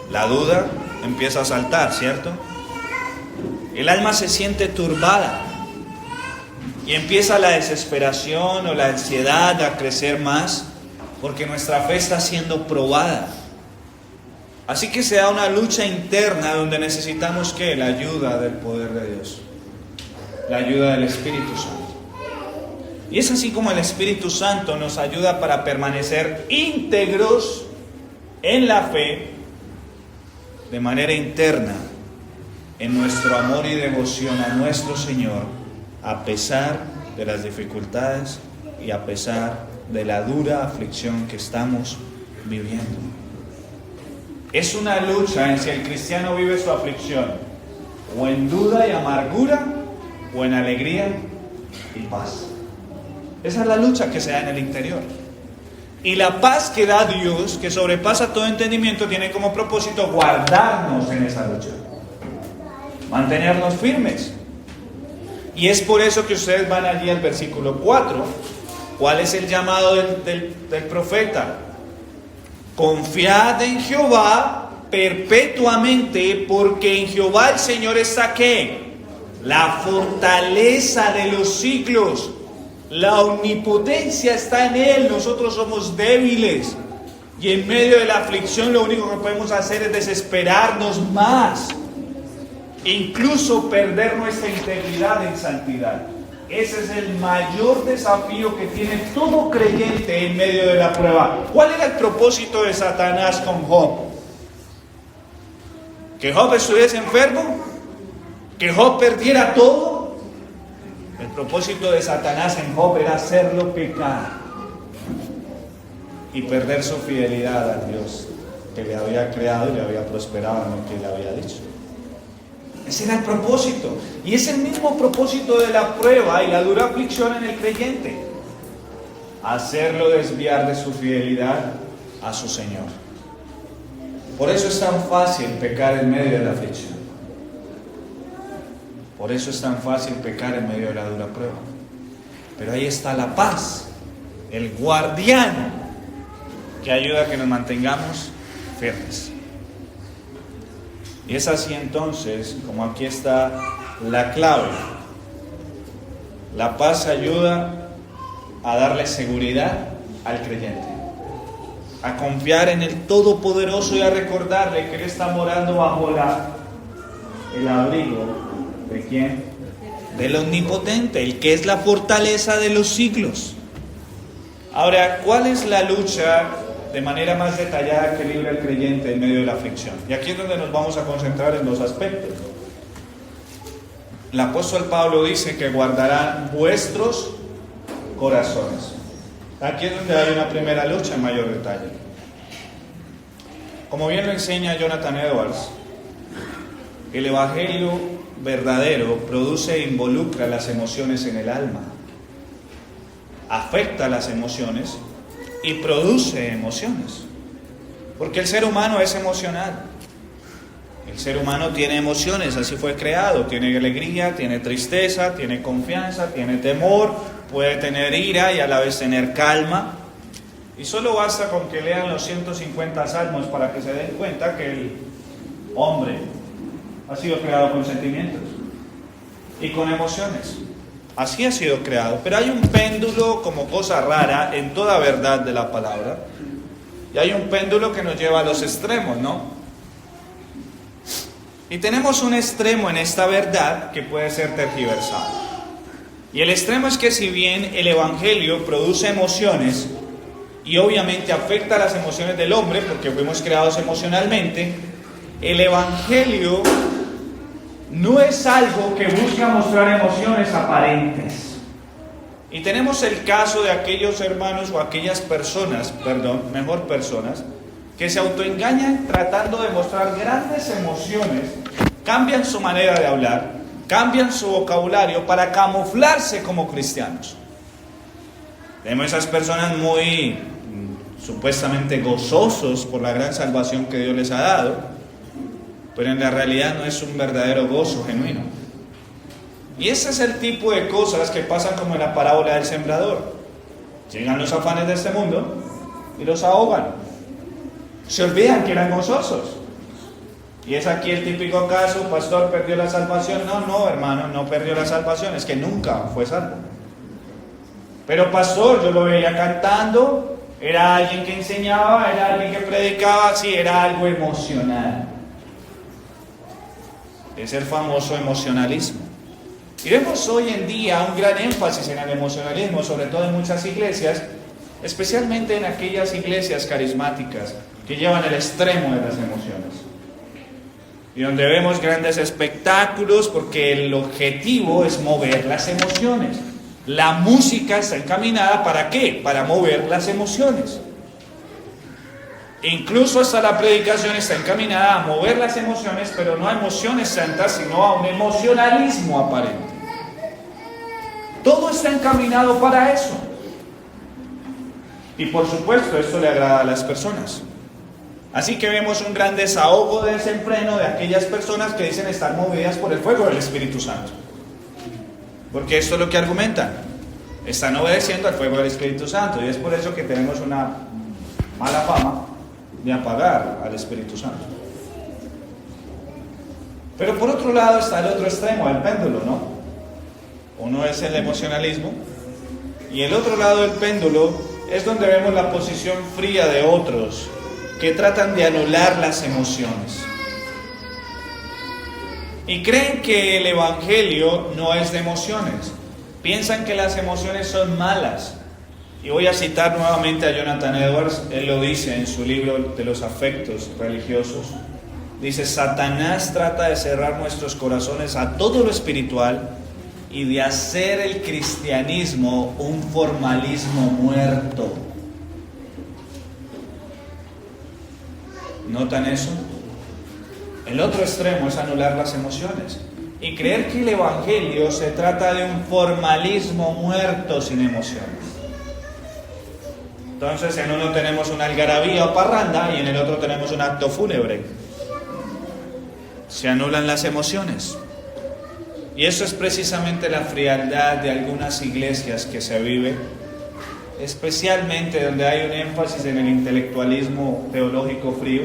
La duda empieza a saltar, ¿cierto? El alma se siente turbada y empieza la desesperación o la ansiedad a crecer más porque nuestra fe está siendo probada. Así que se da una lucha interna donde necesitamos ¿qué? La ayuda del poder de Dios, la ayuda del Espíritu Santo. Y es así como el Espíritu Santo nos ayuda para permanecer íntegros en la fe de manera interna, en nuestro amor y devoción a nuestro Señor, a pesar de las dificultades y a pesar de la dura aflicción que estamos viviendo. Es una lucha en si el cristiano vive su aflicción o en duda y amargura o en alegría y paz. Esa es la lucha que se da en el interior. Y la paz que da Dios, que sobrepasa todo entendimiento, tiene como propósito guardarnos en esa lucha, mantenernos firmes. Y es por eso que ustedes van allí al versículo 4. ¿Cuál es el llamado del profeta? Confiad en Jehová perpetuamente, porque en Jehová el Señor está ¿qué? La fortaleza de los siglos. La omnipotencia está en Él. Nosotros somos débiles. Y en medio de la aflicción lo único que podemos hacer es desesperarnos más. Incluso perder nuestra integridad en santidad. Ese es el mayor desafío que tiene todo creyente en medio de la prueba. ¿Cuál era el propósito de Satanás con Job? ¿Que Job estuviese enfermo? ¿Que Job perdiera todo? El propósito de Satanás en Job era hacerlo pecar y perder su fidelidad a Dios que le había creado y le había prosperado en lo que le había dicho. Ese era el propósito. Y es el mismo propósito de la prueba y la dura aflicción en el creyente: hacerlo desviar de su fidelidad a su Señor. Por eso es tan fácil pecar en medio de la aflicción. Por eso es tan fácil pecar en medio de la dura prueba. Pero ahí está la paz, el guardián que ayuda a que nos mantengamos firmes. Y es así entonces como aquí está la clave. La paz ayuda a darle seguridad al creyente, a confiar en el Todopoderoso y a recordarle que Él está morando bajo el abrigo ¿de quién? Del Omnipotente, el que es la fortaleza de los siglos. Ahora, ¿cuál es la lucha de manera más detallada que libra el creyente en medio de la aflicción? Y aquí es donde nos vamos a concentrar en dos aspectos. El apóstol Pablo dice que guardarán vuestros corazones. Aquí es donde hay una primera lucha en mayor detalle. Como bien lo enseña Jonathan Edwards, el evangelio verdadero produce e involucra las emociones en el alma, afecta las emociones y produce emociones, porque el ser humano es emocional. El ser humano tiene emociones, así fue creado. Tiene alegría, tiene tristeza, tiene confianza, tiene temor, puede tener ira y a la vez tener calma. Y solo basta con que lean los 150 salmos para que se den cuenta que el hombre ha sido creado con sentimientos y con emociones. Así ha sido creado. Pero hay un péndulo como cosa rara en toda verdad de la palabra. Y hay un péndulo que nos lleva a los extremos, ¿no? Y tenemos un extremo en esta verdad que puede ser tergiversado. Y el extremo es que si bien el evangelio produce emociones y obviamente afecta las emociones del hombre porque fuimos creados emocionalmente, el evangelio no es algo que busca mostrar emociones aparentes. Y tenemos el caso de aquellos hermanos o aquellas personas, personas, que se autoengañan tratando de mostrar grandes emociones, cambian su manera de hablar, cambian su vocabulario para camuflarse como cristianos. Tenemos esas personas muy supuestamente gozosos por la gran salvación que Dios les ha dado, pero en la realidad no es un verdadero gozo genuino. Y ese es el tipo de cosas que pasan como en la parábola del sembrador. Llegan los afanes de este mundo y los ahogan. Se olvidan que eran gozosos. Y es aquí el típico caso: pastor, ¿perdió la salvación? No, hermano, no perdió la salvación, es que nunca fue salvo. Pero pastor, yo lo veía cantando, era alguien que enseñaba, era alguien que predicaba, sí, era algo emocional. Es el famoso emocionalismo. Y vemos hoy en día un gran énfasis en el emocionalismo, sobre todo en muchas iglesias, especialmente en aquellas iglesias carismáticas que llevan el extremo de las emociones. Y donde vemos grandes espectáculos porque el objetivo es mover las emociones. La música está encaminada ¿para qué? Para mover las emociones. Incluso hasta la predicación está encaminada a mover las emociones, pero no a emociones santas, sino a un emocionalismo aparente. Todo está encaminado para eso. Y por supuesto, esto le agrada a las personas. Así que vemos un gran desahogo de desenfreno de aquellas personas que dicen estar movidas por el fuego del Espíritu Santo. Porque esto es lo que argumentan. Están obedeciendo al fuego del Espíritu Santo. Y es por eso que tenemos una mala fama de apagar al Espíritu Santo. Pero por otro lado está el otro extremo del péndulo, ¿no? Uno es el emocionalismo y el otro lado del péndulo es donde vemos la posición fría de otros que tratan de anular las emociones y creen que el Evangelio no es de emociones. Piensan que las emociones son malas. Y voy a citar nuevamente a Jonathan Edwards. Él lo dice en su libro de los afectos religiosos. Dice: Satanás trata de cerrar nuestros corazones a todo lo espiritual y de hacer el cristianismo un formalismo muerto. ¿Notan eso? El otro extremo es anular las emociones y creer que el Evangelio se trata de un formalismo muerto sin emociones. Entonces, en uno tenemos una algarabía o parranda y en el otro tenemos un acto fúnebre. Se anulan las emociones. Y eso es precisamente la frialdad de algunas iglesias que se vive, especialmente donde hay un énfasis en el intelectualismo teológico frío.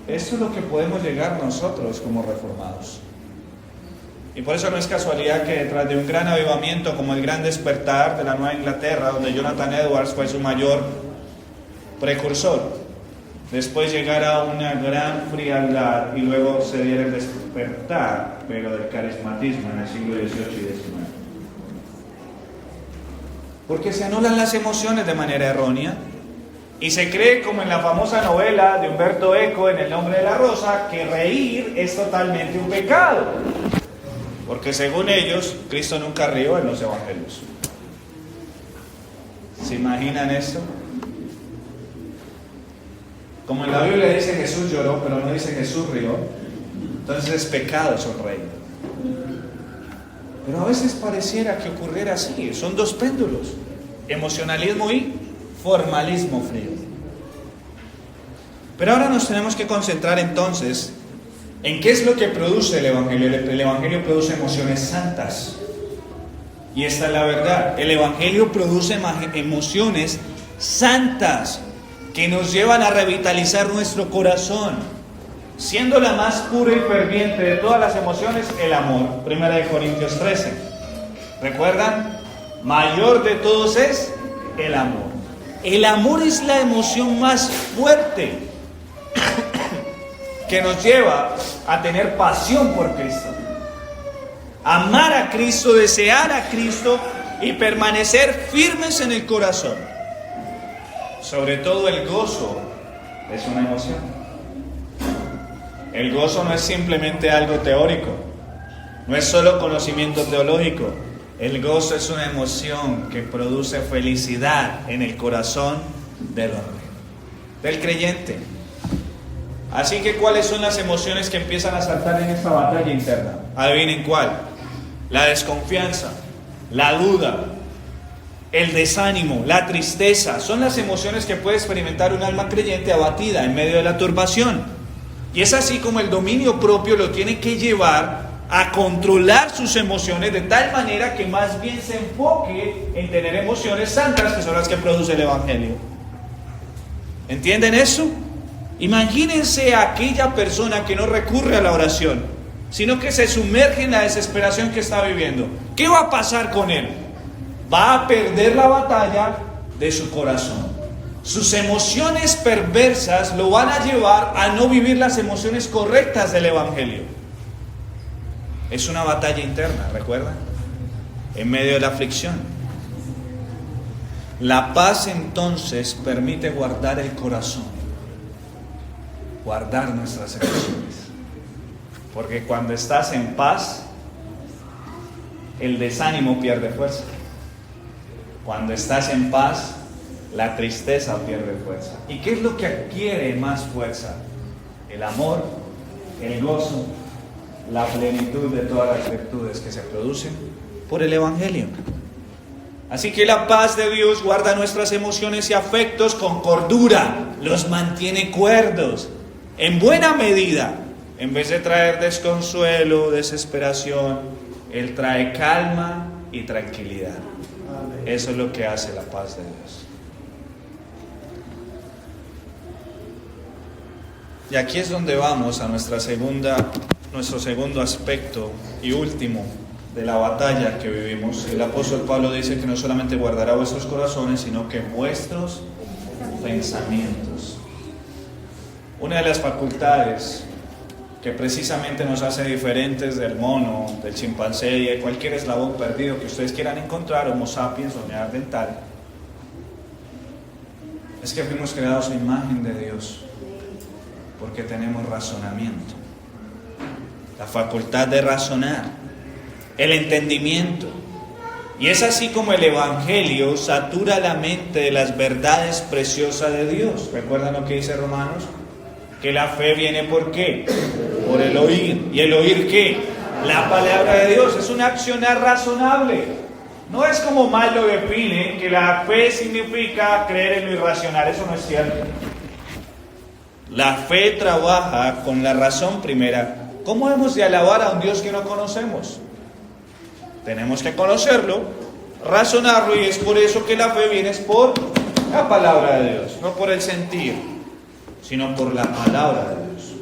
Esto es lo que podemos llegar nosotros como reformados. Y por eso no es casualidad que detrás de un gran avivamiento como el Gran Despertar de la Nueva Inglaterra, donde Jonathan Edwards fue su mayor precursor, después llegara una gran frialdad y luego se diera el despertar, pero del carismatismo en el siglo XVIII y XIX. Porque se anulan las emociones de manera errónea y se cree, como en la famosa novela de Humberto Eco, En el nombre de la rosa, que reír es totalmente un pecado. Porque según ellos, Cristo nunca rió en los evangelios. ¿Se imaginan esto? Como en la Biblia dice Jesús lloró, pero no dice Jesús rió, entonces es pecado sonreír. Pero a veces pareciera que ocurriera así. Son dos péndulos: emocionalismo y formalismo frío. Pero ahora nos tenemos que concentrar entonces en qué es lo que produce el Evangelio. El Evangelio produce emociones santas. Y esta es la verdad. El Evangelio produce emociones santas que nos llevan a revitalizar nuestro corazón, siendo la más pura y ferviente de todas las emociones el amor. 1 Corintios 13. ¿Recuerdan? Mayor de todos es el amor. El amor es la emoción más fuerte que nos lleva a tener pasión por Cristo, amar a Cristo, desear a Cristo y permanecer firmes en el corazón. Sobre todo el gozo es una emoción. El gozo no es simplemente algo teórico, no es solo conocimiento teológico. El gozo es una emoción que produce felicidad en el corazón del hombre, del creyente. Así que, ¿cuáles son las emociones que empiezan a saltar en esta batalla interna? Adivinen cuál. La desconfianza, la duda, el desánimo, la tristeza. Son las emociones que puede experimentar un alma creyente abatida en medio de la turbación. Y es así como el dominio propio lo tiene que llevar a controlar sus emociones de tal manera que más bien se enfoque en tener emociones santas, que son las que produce el Evangelio. ¿Entienden eso? Imagínense a aquella persona que no recurre a la oración, sino que se sumerge en la desesperación que está viviendo. ¿Qué va a pasar con él? Va a perder la batalla de su corazón. Sus emociones perversas lo van a llevar a no vivir las emociones correctas del Evangelio. Es una batalla interna, ¿recuerdan? En medio de la aflicción. La paz entonces permite guardar el corazón, guardar nuestras emociones. Porque cuando estás en paz, el desánimo pierde fuerza. Cuando estás en paz, la tristeza pierde fuerza. ¿Y qué es lo que adquiere más fuerza? El amor, el gozo, la plenitud de todas las virtudes que se producen por el Evangelio. Así que la paz de Dios guarda nuestras emociones y afectos con cordura, los mantiene cuerdos, en buena medida. En vez de traer desconsuelo, desesperación, Él trae calma y tranquilidad. Eso es lo que hace la paz de Dios. Y aquí es donde vamos a nuestro segundo aspecto y último de la batalla que vivimos. El apóstol Pablo dice que no solamente guardará vuestros corazones, sino que vuestros pensamientos. Una de las facultades que precisamente nos hace diferentes del mono, del chimpancé y de cualquier eslabón perdido que ustedes quieran encontrar, Homo sapiens o neandertal, es que fuimos creados a imagen de Dios, porque tenemos razonamiento, la facultad de razonar, el entendimiento. Y es así como el Evangelio satura la mente de las verdades preciosas de Dios. ¿Recuerdan lo que dice Romanos? Que la fe viene ¿por qué? Por el oír. ¿Y el oír qué? La palabra de Dios. Es un accionar razonable. No es como mal lo definen, que la fe significa creer en lo irracional. Eso no es cierto. La fe trabaja con la razón primera. ¿Cómo hemos de alabar a un Dios que no conocemos? Tenemos que conocerlo, razonarlo, y es por eso que la fe viene por la palabra de Dios, no por el sentir, sino por la palabra de Dios.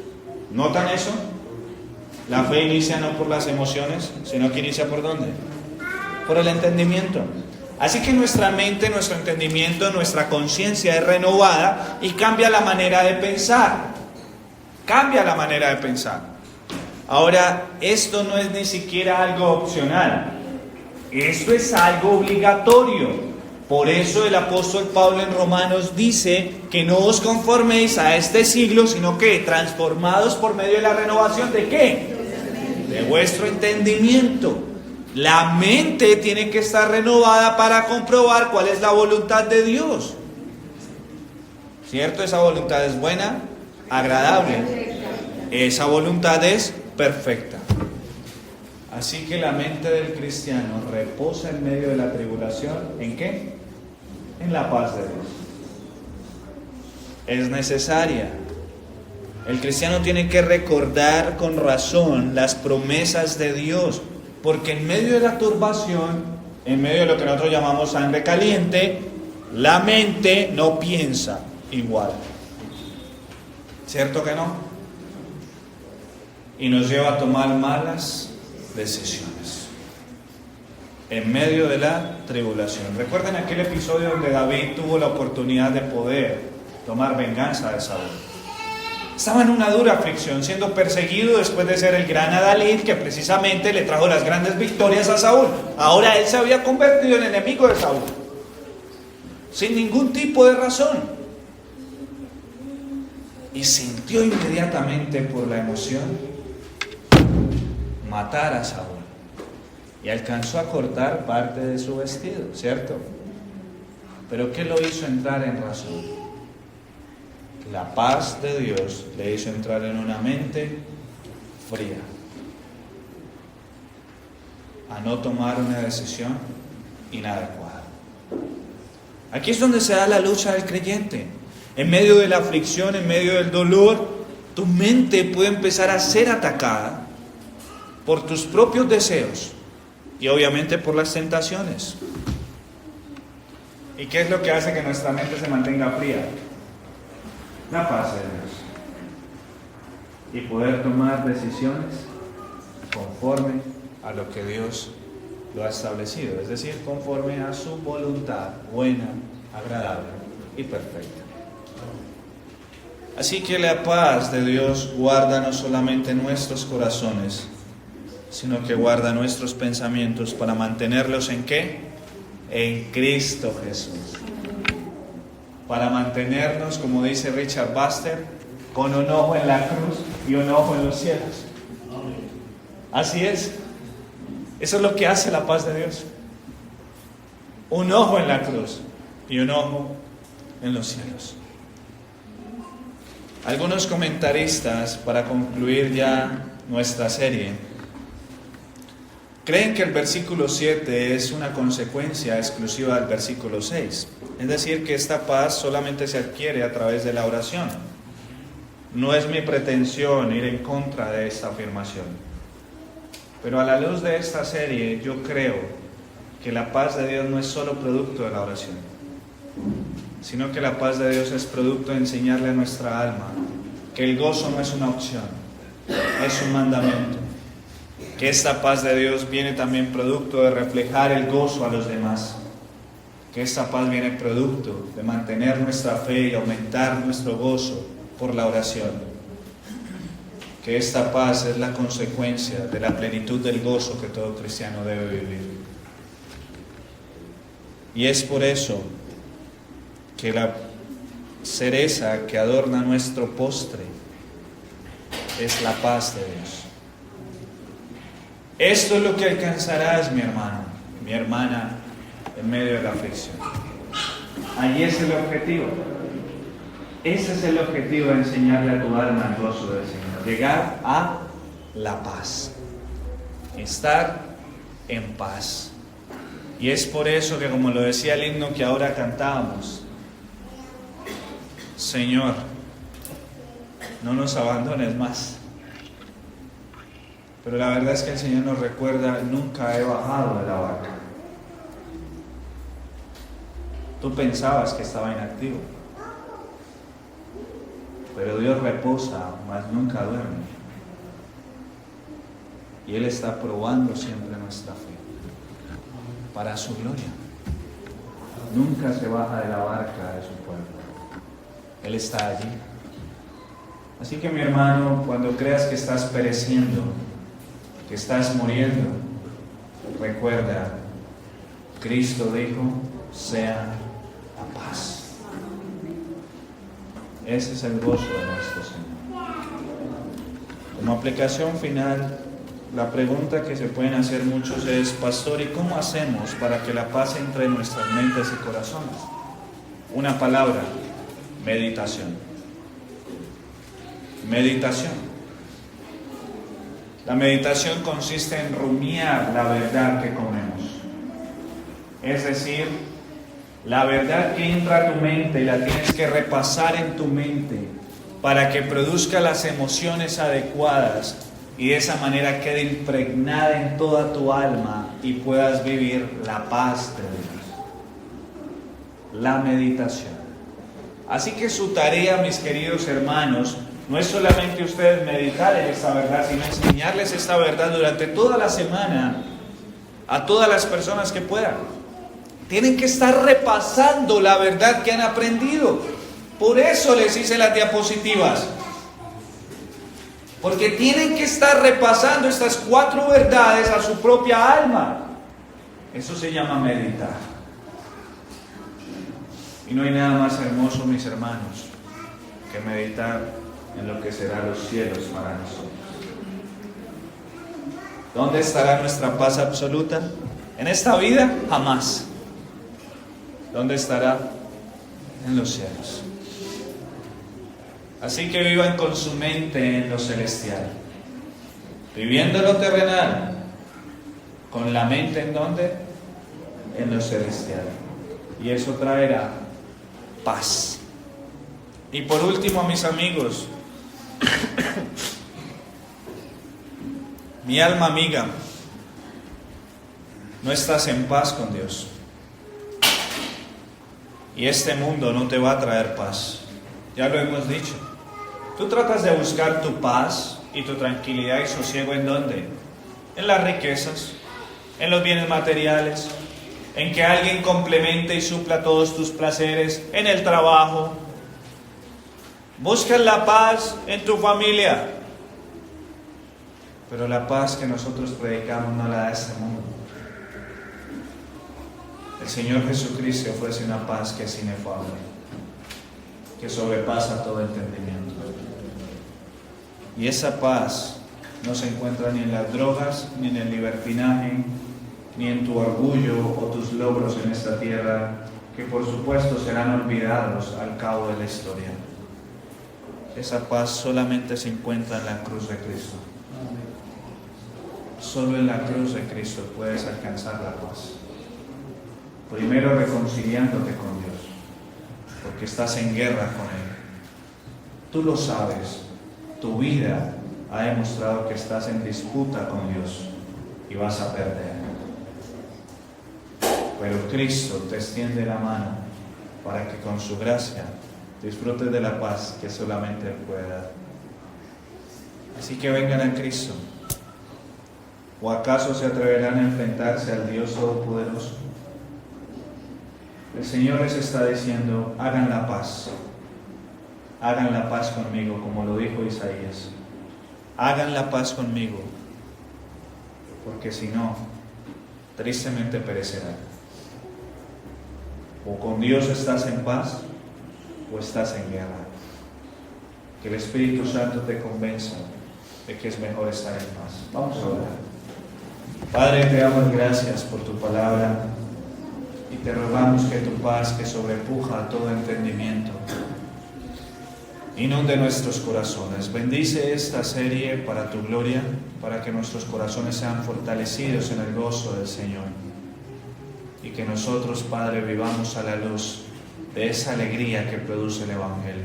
¿Notan eso? La fe inicia no por las emociones, sino que inicia ¿por dónde? Por el entendimiento. Así que nuestra mente, nuestro entendimiento, nuestra conciencia es renovada y cambia la manera de pensar. Cambia la manera de pensar. Ahora, esto no es ni siquiera algo opcional. Esto es algo obligatorio. Por eso el apóstol Pablo en Romanos dice que no os conforméis a este siglo, sino que transformados por medio de la renovación ¿de qué? De vuestro entendimiento. La mente tiene que estar renovada para comprobar cuál es la voluntad de Dios. ¿Cierto? Esa voluntad es buena, agradable. Esa voluntad es perfecta. Así que la mente del cristiano reposa en medio de la tribulación. ¿En qué? En la paz de Dios. Es necesaria. El cristiano tiene que recordar con razón las promesas de Dios, porque en medio de la turbación, en medio de lo que nosotros llamamos sangre caliente, la mente no piensa igual. ¿Cierto que no? Y nos lleva a tomar malas decisiones en medio de la tribulación. Recuerden aquel episodio donde David tuvo la oportunidad de poder tomar venganza de Saúl. Estaba en una dura aflicción, siendo perseguido después de ser el gran Adalid, que precisamente le trajo las grandes victorias a Saúl. Ahora él se había convertido en enemigo de Saúl, sin ningún tipo de razón. Y sintió inmediatamente por la emoción matar a Saúl. Y alcanzó a cortar parte de su vestido, ¿cierto? Pero ¿qué lo hizo entrar en razón? La paz de Dios le hizo entrar en una mente fría, a no tomar una decisión inadecuada. Aquí es donde se da la lucha del creyente. En medio de la aflicción, en medio del dolor, tu mente puede empezar a ser atacada por tus propios deseos y obviamente por las tentaciones. ¿Y qué es lo que hace que nuestra mente se mantenga fría? La paz de Dios. Y poder tomar decisiones conforme a lo que Dios lo ha establecido, es decir, conforme a su voluntad buena, agradable y perfecta. Así que la paz de Dios guarda no solamente nuestros corazones, sino que guarda nuestros pensamientos para mantenerlos ¿en qué? En Cristo Jesús. Para mantenernos, como dice Richard Baxter, con un ojo en la cruz y un ojo en los cielos. Así es. Eso es lo que hace la paz de Dios. Un ojo en la cruz y un ojo en los cielos. Algunos comentaristas, para concluir ya nuestra serie, creen que el versículo 7 es una consecuencia exclusiva del versículo 6. Es decir, que esta paz solamente se adquiere a través de la oración. No es mi pretensión ir en contra de esta afirmación. Pero a la luz de esta serie, yo creo que la paz de Dios no es solo producto de la oración, sino que la paz de Dios es producto de enseñarle a nuestra alma que el gozo no es una opción, es un mandamiento. Que esta paz de Dios viene también producto de reflejar el gozo a los demás. Que esta paz viene producto de mantener nuestra fe y aumentar nuestro gozo por la oración. Que esta paz es la consecuencia de la plenitud del gozo que todo cristiano debe vivir. Y es por eso que la cereza que adorna nuestro postre es la paz de Dios. Esto es lo que alcanzarás, mi hermano, mi hermana, en medio de la aflicción. Allí es el objetivo. Ese es el objetivo de enseñarle a tu alma el gozo del Señor. Llegar a la paz. Estar en paz. Y es por eso que, como lo decía el himno que ahora cantábamos, Señor, no nos abandones más. Pero la verdad es que el Señor nos recuerda, nunca he bajado de la barca. Tú pensabas que estaba inactivo, pero Dios reposa, mas nunca duerme. Y Él está probando siempre nuestra fe, para su gloria. Nunca se baja de la barca de su pueblo. Él está allí. Así que, mi hermano, cuando creas que estás pereciendo, que estás muriendo, recuerda, Cristo dijo, sea la paz. Ese es el gozo de nuestro Señor. Como aplicación final, la pregunta que se pueden hacer muchos es, pastor, ¿y cómo hacemos para que la paz entre en nuestras mentes y corazones? Una palabra, meditación. Meditación. La meditación consiste en rumiar la verdad que comemos. Es decir, la verdad que entra a tu mente la tienes que repasar en tu mente para que produzca las emociones adecuadas y de esa manera quede impregnada en toda tu alma y puedas vivir la paz de Dios. La meditación. Así que su tarea, mis queridos hermanos, no es solamente ustedes meditar en esta verdad, sino enseñarles esta verdad durante toda la semana a todas las personas que puedan. Tienen que estar repasando la verdad que han aprendido. Por eso les hice las diapositivas. Porque tienen que estar repasando estas 4 verdades a su propia alma. Eso se llama meditar. Y no hay nada más hermoso, mis hermanos, que meditar en lo que será los cielos para nosotros. ¿Dónde estará nuestra paz absoluta? ¿En esta vida? Jamás. ¿Dónde estará? En los cielos. Así que vivan con su mente en lo celestial, viviendo en lo terrenal, con la mente ¿en dónde? En lo celestial. Y eso traerá paz. Y por último, mis amigos, Mi alma amiga, no estás en paz con Dios. Y este mundo no te va a traer paz. Ya lo hemos dicho. Tú tratas de buscar tu paz y tu tranquilidad y sosiego ¿en dónde? En las riquezas, en los bienes materiales, en que alguien complemente y supla todos tus placeres, en el trabajo. Buscas la paz en tu familia. Pero la paz que nosotros predicamos no la da este mundo. El Señor Jesucristo ofrece una paz que es inefable, que sobrepasa todo entendimiento. Y esa paz no se encuentra ni en las drogas, ni en el libertinaje, ni en tu orgullo o tus logros en esta tierra, que por supuesto serán olvidados al cabo de la historia. Esa paz solamente se encuentra en la cruz de Cristo. Solo en la cruz de Cristo puedes alcanzar la paz. Primero reconciliándote con Dios, porque estás en guerra con Él. Tú lo sabes, tu vida ha demostrado que estás en disputa con Dios y vas a perder. Pero Cristo te extiende la mano para que con su gracia disfrutes de la paz que solamente Él puede dar. Así que vengan a Cristo. ¿O acaso se atreverán a enfrentarse al Dios Todopoderoso? El Señor les está diciendo, hagan la paz conmigo, como lo dijo Isaías. Hagan la paz conmigo, porque si no, tristemente perecerán. O con Dios estás en paz, o estás en guerra. Que el Espíritu Santo te convenza de que es mejor estar en paz. Vamos a orar. Padre, te damos gracias por tu palabra. Y te rogamos que tu paz, que sobrepuja todo entendimiento, inunde nuestros corazones. Bendice esta serie para tu gloria, para que nuestros corazones sean fortalecidos en el gozo del Señor. Y que nosotros, Padre, vivamos a la luz de esa alegría que produce el Evangelio.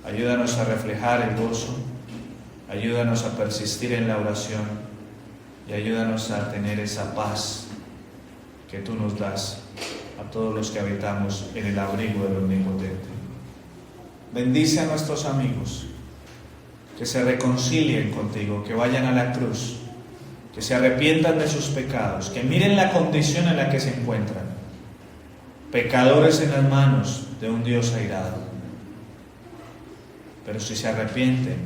Ayúdanos a reflejar el gozo, ayúdanos a persistir en la oración y ayúdanos a tener esa paz que tú nos das a todos los que habitamos en el abrigo del Omnipotente. Bendice a nuestros amigos, que se reconcilien contigo, que vayan a la cruz, que se arrepientan de sus pecados, que miren la condición en la que se encuentran, pecadores en las manos de un Dios airado. Pero si se arrepienten,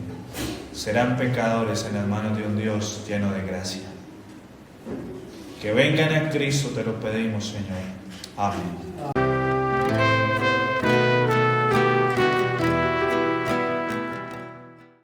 serán pecadores en las manos de un Dios lleno de gracia. Que vengan a Cristo, te lo pedimos, Señor. Amén.